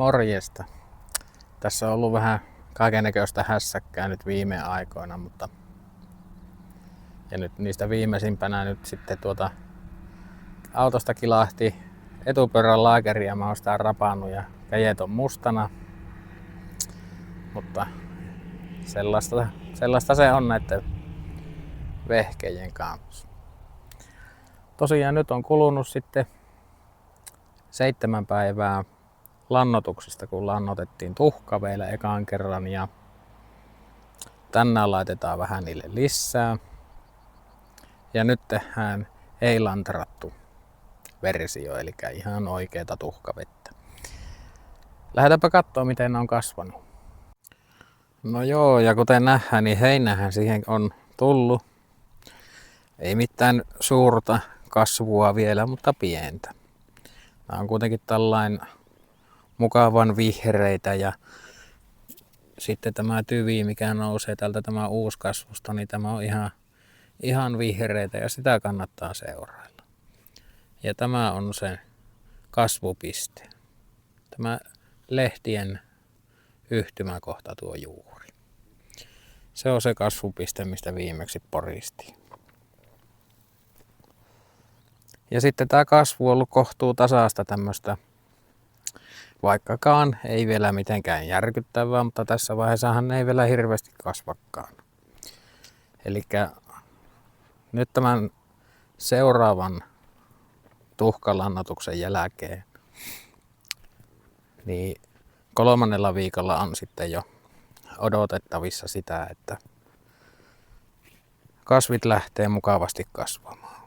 Morjesta. Tässä on ollut vähän kaikennäköistä hässäkkää nyt viime aikoina, mutta ja nyt niistä viimeisimpänä nyt sitten autosta kilahti etupyörän laakeri ja mä oon sitä rapannut ja käjet on mustana. Mutta sellaista se on näiden vehkejen kanssa. Tosiaan nyt on kulunut sitten 7 päivää lannoituksesta, kun lannotettiin tuhkaveillä ekan kerran ja tänään laitetaan vähän niille lisää. Ja nyt tehdään ei-lantrattu versio, eli ihan oikeeta tuhkavettä. Lähdetäänpä katsoa, miten ne on kasvanut. No joo, ja kuten nähdään, niin heinähän siihen on tullut. Ei mitään suurta kasvua vielä, mutta pientä. Nämä on kuitenkin tällainen mukavan vihreitä ja sitten tämä tyvi, mikä nousee tältä tämä uuskasvusta, niin tämä on ihan vihreitä ja sitä kannattaa seurailla. Ja tämä on se kasvupiste. Tämä lehtien yhtymäkohta tuo juuri. Se on se kasvupiste, mistä viimeksi poristiin. Ja sitten tämä kasvu on ollut kohtuu tasaista tämmöistä, vaikkakaan ei vielä mitenkään järkyttävää, mutta tässä vaiheessahan ne ei vielä hirveästi kasvakaan. Elikkä nyt tämän seuraavan tuhkalannoituksen jälkeen, niin 3. viikolla on sitten jo odotettavissa sitä, että kasvit lähtee mukavasti kasvamaan.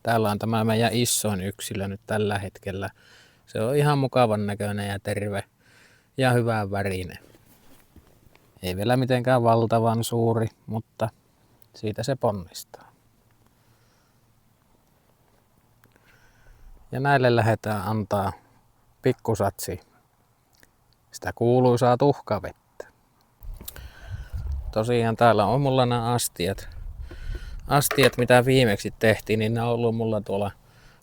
Täällä on tämä meidän isoin yksilö nyt tällä hetkellä. Se on ihan mukavan näköinen ja terve ja hyvän värinen. Ei vielä mitenkään valtavan suuri, mutta siitä se ponnistaa. Ja näille lähdetään antaa pikkusatsi sitä kuuluisaa tuhkavettä. Tosiaan täällä on mulla nämä astiat, mitä viimeksi tehtiin, niin ne on ollut mulla tuolla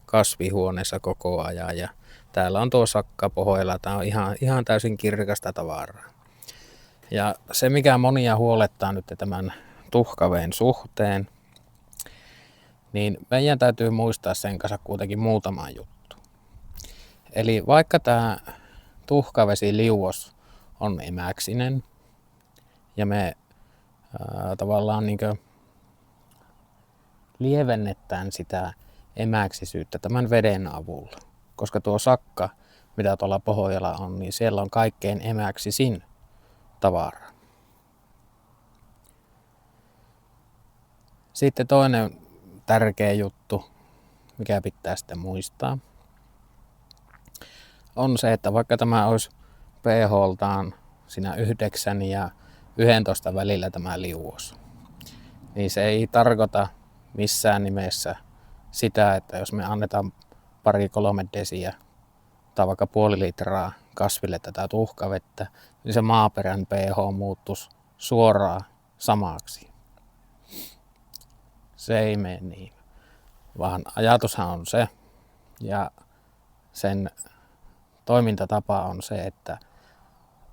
kasvihuoneessa koko ajan. Ja täällä on tuo sakka pohjalla. Tää on ihan täysin kirkasta tavaraa. Ja se, mikä monia huolettaa nyt tämän tuhkaveen suhteen, niin meidän täytyy muistaa sen kanssa kuitenkin muutama juttu. Eli vaikka tämä tuhkavesiliuos on emäksinen ja me tavallaan niinkö lievennetään sitä emäksisyyttä tämän veden avulla. Koska tuo sakka, mitä tuolla pohjalla on, niin siellä on kaikkein emäksisin tavara. Sitten toinen tärkeä juttu, mikä pitää sitten muistaa, on se, että vaikka tämä olisi pH-ltaan siinä 9 ja 11 välillä tämä liuos, niin se ei tarkoita missään nimessä sitä, että jos me annetaan 2-3 desiä tai vaikka 0,5 litraa kasville tätä tuhkavettä, niin se maaperän pH muuttuisi suoraan samaksi. Se ei mene niin, vaan ajatushan on se ja sen toimintatapa on se, että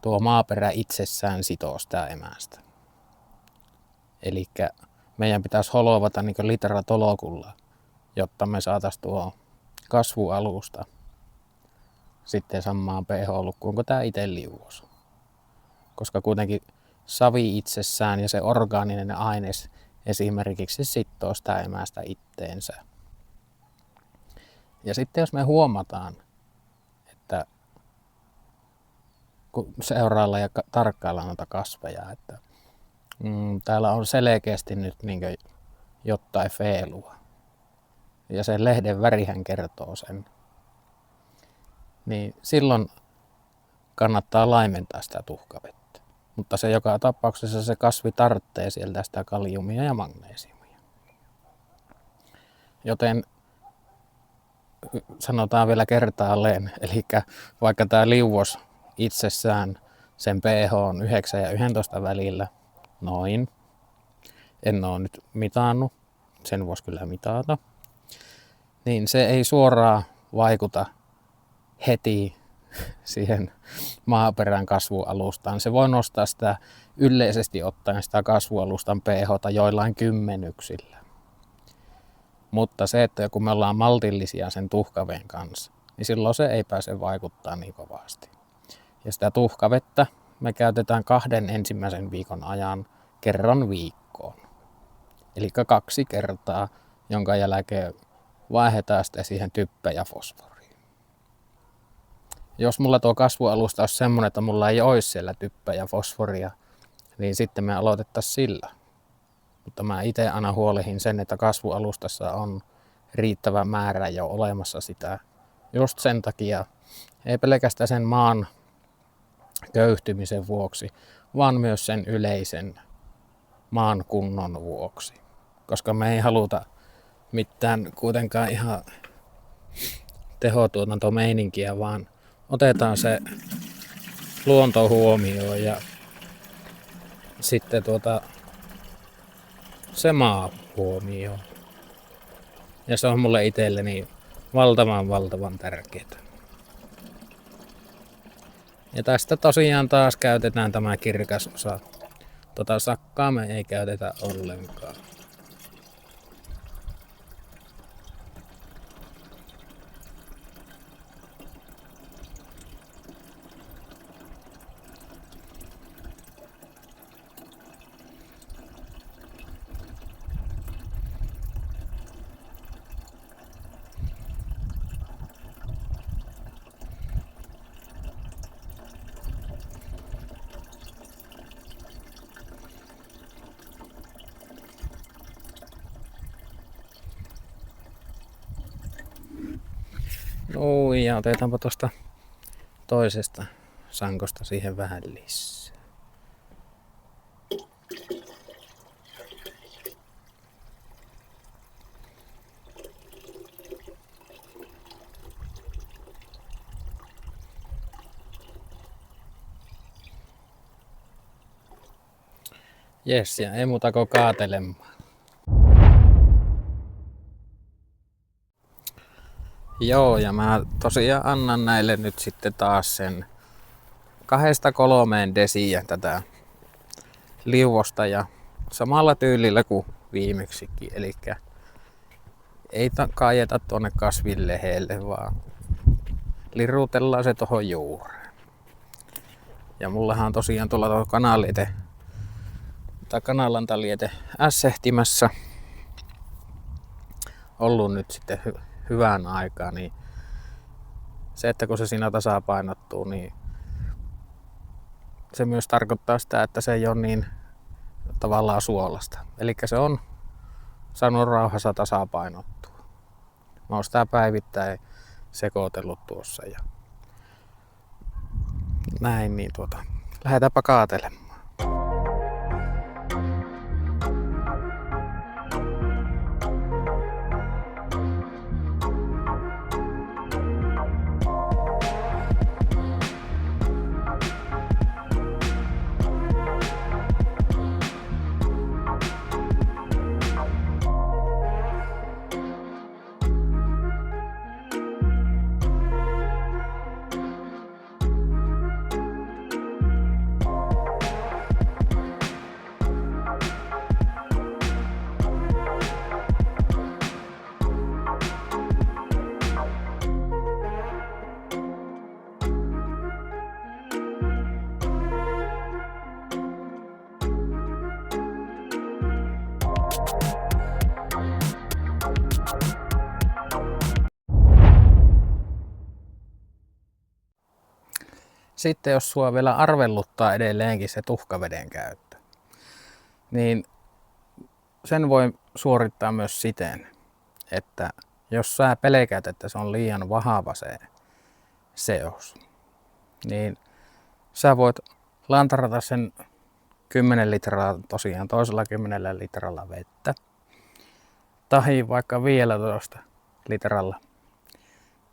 tuo maaperä itsessään sitoo sitä emästä. Elikkä meidän pitäisi holovata niin kuin litratolokulla, jotta me saataisiin tuo kasvualusta sitten samaan pH-lukkuun kuin tämä itse liuos. Koska kuitenkin savi itsessään ja se orgaaninen aines esimerkiksi sitoo sitä emästä itteensä. Ja sitten jos me huomataan, että kun seuraillaan ja tarkkaillaan noita kasveja, että täällä on selkeästi nyt niin jotain feelua. Ja sen lehden värihän kertoo sen. Niin silloin kannattaa laimentaa sitä tuhkavettä. Mutta se joka tapauksessa se kasvi tarvitsee sieltä sitä kaliumia ja magneesiumia. Joten sanotaan vielä kertaalleen, eli vaikka tämä liuos itsessään sen pH on 9 ja 11 välillä, noin. En ole nyt mitannut, sen voisi kyllä mitata. Niin se ei suoraan vaikuta heti siihen maaperän kasvualustaan. Se voi nostaa sitä yleisesti ottaen sitä kasvualustan pH:ta joillain kymmenyksillä. Mutta se, että kun me ollaan maltillisia sen tuhkaveen kanssa, niin silloin se ei pääse vaikuttaa niin kovasti. Ja sitä tuhkavettä me käytetään 2 ensimmäisen viikon ajan kerran viikkoon. Eli 2 kertaa, jonka jälkeen vaihdetaan sitten siihen typpeä ja fosforia. Jos mulla tuo kasvualusta olisi semmoinen, että mulla ei olisi siellä typpeä ja fosforia, niin sitten me aloitettaisiin sillä. Mutta mä itse aina huolehin sen, että kasvualustassa on riittävä määrä jo olemassa sitä. Just sen takia, ei pelkästään sen maan köyhtymisen vuoksi, vaan myös sen yleisen maan kunnon vuoksi. Koska me ei haluta mitään kuitenkaan ihan tehotuotantomeininkiä, vaan otetaan se luonto huomioon ja sitten se maa huomioon. Ja se on mulle itselleni valtavan tärkeää. Ja tästä tosiaan taas käytetään tämä kirkas osa. Sakkaa me ei käytetä ollenkaan. Ja otetaanpa tuosta toisesta sankosta siihen vähän lisää. Jes, ja ei muuta kuin kaatelemaan. Joo, ja mä tosiaan annan näille nyt sitten taas sen 2-3 desiä tätä liuosta ja samalla tyylillä kuin viimeksikin. Eli ei kaajeta tuonne kasvin leheelle, vaan liruutellaan se tuohon juureen. Ja mullahan on tosiaan tuolla tuo kanalantaliete S-sehtimässä ollut nyt sitten hyvän aikaa, niin se, että kun se siinä tasapainottuu, niin se myös tarkoittaa sitä, että se ei ole niin tavallaan suolasta. Eli se on saanut rauhassa tasapainottua. Mä oon sitä päivittäin sekoitellut tuossa ja näin, niin lähdetäänpä kaatelemaan. Sitten jos sua vielä arvelluttaa edelleenkin se tuhkaveden käyttö, niin sen voi suorittaa myös siten, että jos sä pelkäät, että se on liian vahva se seos, niin sä voit lantarata sen 10 litraa tosiaan toisella 10 litralla vettä, tahi vaikka 15 litralla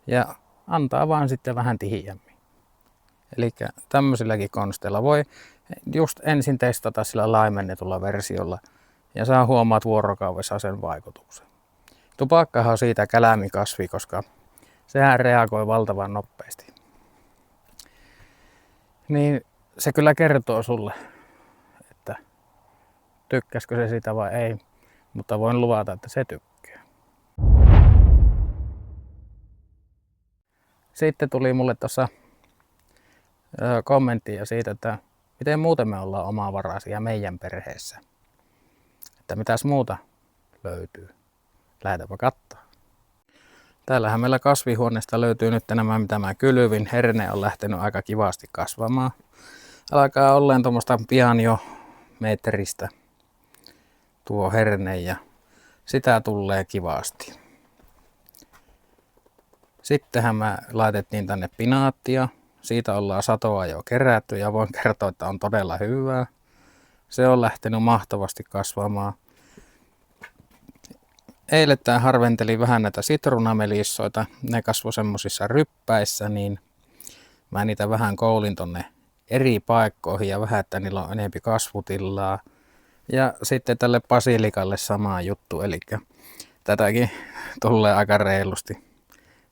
ja antaa vaan sitten vähän tihiämmin. Eli tämmöisilläkin konsteilla voi just ensin testata sillä laimennetulla versiolla ja sä huomaat vuorokaudessa sen vaikutuksen. Tupakkahan on siitä kälämikasvi, koska sehän reagoi valtavan nopeasti. niin se kyllä kertoo sulle, että tykkäskö se sitä vai ei, mutta voin luvata, että se tykkää. Sitten tuli mulle tuossa kommenttia siitä, että miten muuten me ollaan omavaraisia meidän perheessä. Että mitäs muuta löytyy. Lähdetäänpä katsoa. Täällähän meillä kasvihuoneesta löytyy nyt nämä, mitä mä kylvin. Herne on lähtenyt aika kivasti kasvamaan. Alkaa olleen tuommoista pian jo metristä tuo herne ja sitä tulee kivasti. Sittenhän mä laitettiin tänne pinaattia. Siitä ollaan satoa jo kerätty ja voin kertoa, että on todella hyvää. Se on lähtenyt mahtavasti kasvamaan. Eilettäin harventelin vähän näitä sitruunamelissoita. Ne kasvoi semmosissa ryppäissä, niin mä niitä vähän koulin tonne eri paikkoihin ja vähän, että niillä on enempi kasvutilaa. Ja sitten tälle basilikalle sama juttu, eli tätäkin tulee aika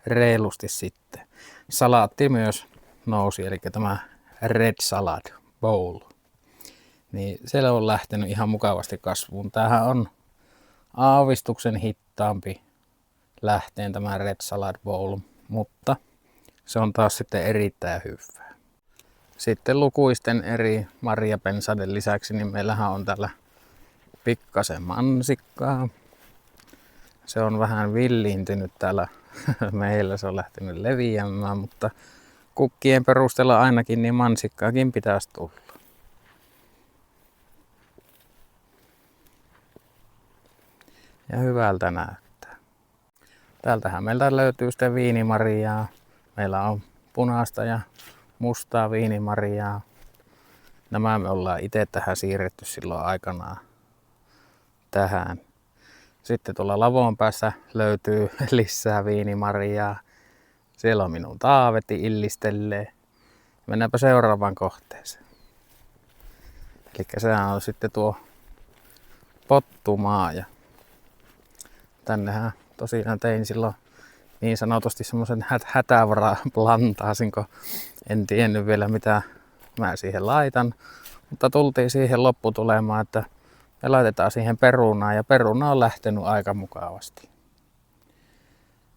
reilusti sitten. Salaatti myös nousi, eli tämä red salad bowl. Niin se on lähtenyt ihan mukavasti kasvuun. Tämähän on aavistuksen hittaampi lähteen tämä red salad bowl, mutta se on taas sitten erittäin hyvää. Sitten lukuisten eri marjapensaiden lisäksi, niin meillähän on täällä pikkasen mansikkaa. Se on vähän villiintynyt täällä meillä, se on lähtenyt leviämään, mutta kukkien perusteella ainakin niin mansikkaakin pitäisi tulla. Ja hyvältä näyttää. Täältähän meiltä löytyy sitten viinimarjaa. Meillä on punaista ja mustaa viinimarjaa. Nämä me ollaan itse tähän siirretty silloin aikanaan tähän. Sitten tuolla lavon päässä löytyy lisää viinimarjaa. Siellä on minun Taavetti illistelee. Mennäänpä seuraavaan kohteeseen. Eli sehän on sitten tuo pottumaa. Ja tännehän tosiaan tein silloin niin sanotusti semmoisen hätävaraplantaasin, kun en tiennyt vielä mitä mä siihen laitan. Mutta tultiin siihen lopputulemaan, että me laitetaan siihen perunaa ja peruna on lähtenyt aika mukavasti.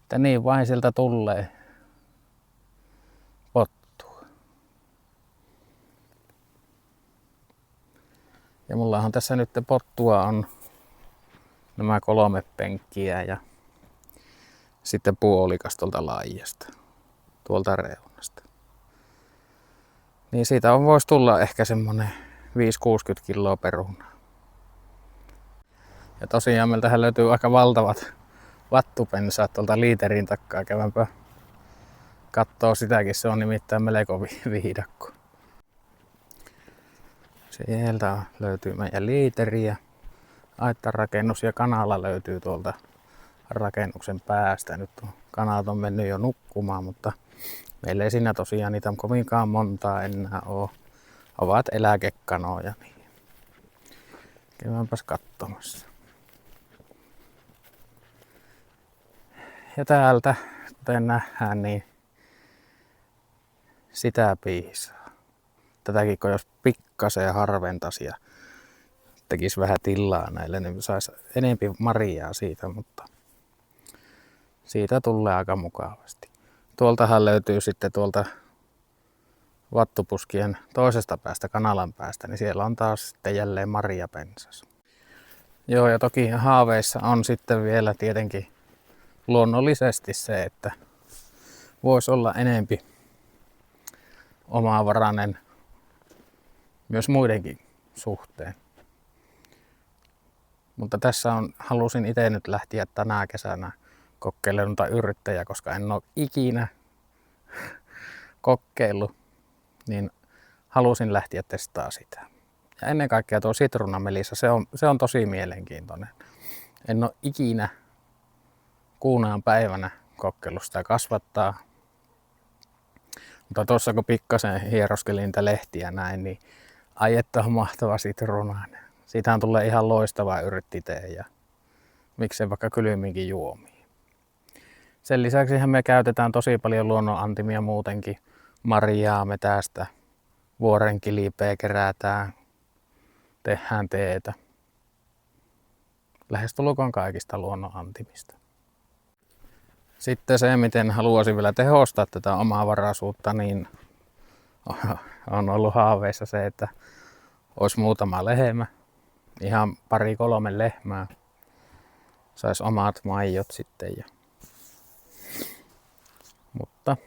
Että niin vain sieltä tulee pottua. Ja mullahan tässä nyt pottua on nämä 3 penkkiä ja sitten puolikas tuolta laijasta, tuolta reunasta. Niin siitä voisi tulla ehkä semmonen 5-60 kiloa perunaa. Ja tosiaan meiltähän löytyy aika valtavat vattupensaat tuolta liiterin takaa. Käydäänpä kattoo sitäkin, se on nimittäin melko viidakko. Sieltä löytyy meidän liiteriä. Aittarakennus ja kanala löytyy tuolta rakennuksen päästä. Nyt kanat on mennyt jo nukkumaan, mutta meillä ei siinä tosiaan niitä kovinkaan montaa enää ole. Ovat eläkekanoja. Niin. Käydäänpäs katsomassa. Ja täältä, kuten nähdään, niin sitä piisaa. Tätäkin kun jos pikkasen harventaisi ja tekisi vähän tilaa näille, niin saisi enempi marjaa siitä, mutta siitä tulee aika mukavasti. Tuoltahan löytyy sitten tuolta vattupuskien toisesta päästä, kanalan päästä, niin siellä on taas sitten jälleen marjapensas. Joo, ja toki haaveissa on sitten vielä tietenkin luonnollisesti se, että voisi olla enempi omavarainen myös muidenkin suhteen. Mutta tässä halusin itse nyt lähteä tänä kesänä kokeilemaan yrittäjä, koska en ole ikinä kokeillut, niin halusin lähteä testaamaan sitä. Ja ennen kaikkea tuo sitruunamelissa, se on tosi mielenkiintoinen. En ole ikinä kuunaan päivänä kokeillut sitä kasvattaa. Mutta tuossa kun pikkasen hieroskelin niitä lehtiä näin, niin ai että on mahtava sitruunainen. Siitähän tulee ihan loistava yrttitee ja miksei vaikka kylmiinkin juomia. Sen lisäksi me käytetään tosi paljon luonnonantimia muutenkin. Marjaa, metästä, vuorenkilpeä kerätään, tehdään teetä. Lähestulkoon kaikista luonnon antimista. Sitten se, miten haluaisin vielä tehostaa tätä omavaraisuutta, niin on ollut haaveissa se, että olisi muutama lehmä, ihan 2-3 lehmää, saisi omat maidot sitten. Mutta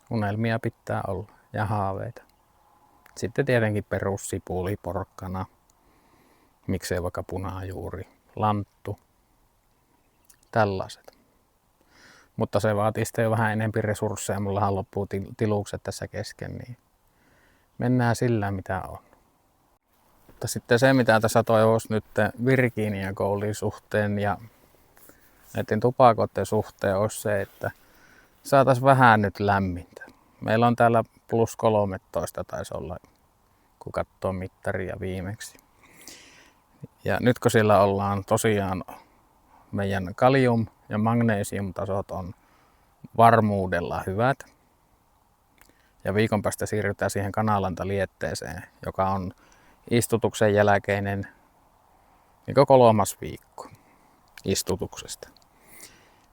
unelmia pitää olla ja haaveita. Sitten tietenkin perussipuli, porkkana, miksei vaikka punajuuri, lanttu, tällaiset. Mutta se vaatii sitten jo vähän enemmän resursseja, mullahan loppuu tilukset tässä kesken, niin mennään sillä mitä on. Mutta sitten se mitä tässä toivoisi nyt Virginia Goldin suhteen ja näiden tupakoiden suhteen olisi se, että saataisiin vähän nyt lämmintä. Meillä on täällä +13 taisi olla, kun katsoo mittaria viimeksi. Ja nyt kun siellä ollaan tosiaan meidän kalium- ja magnesiumtasot on varmuudella hyvät. Ja viikon päästä siirrytään siihen kanalantalietteeseen, joka on istutuksen jälkeinen niin 3. viikko istutuksesta.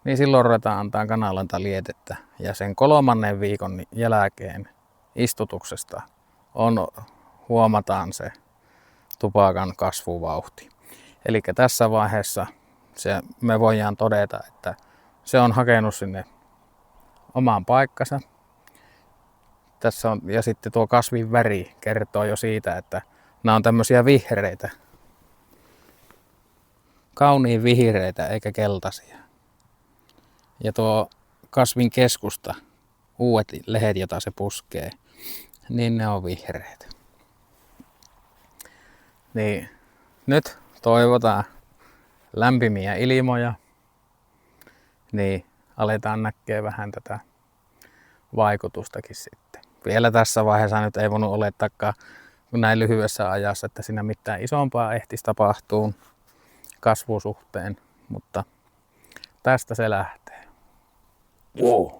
Niin silloin ruvetaan antaa kanalantalietettä ja sen 3. viikon jälkeen istutuksesta huomataan se tupakan kasvuvauhti. Eli tässä vaiheessa me voidaan todeta, että se on hakenut sinne omaan paikkansa. Tässä on, ja sitten tuo kasvin väri kertoo jo siitä, että nämä on tämmöisiä vihreitä. Kauniin vihreitä eikä keltaisia. Ja tuo kasvin keskusta, uudet lehdet, jota se puskee, niin ne on vihreitä. Niin nyt toivotaan lämpimiä ilmoja, niin aletaan näkee vähän tätä vaikutustakin sitten. Vielä tässä vaiheessa nyt ei voinut olettaakaan näin lyhyessä ajassa, että siinä mitään isompaa ehtisi tapahtuu kasvusuhteen, mutta tästä se lähtee. Wow.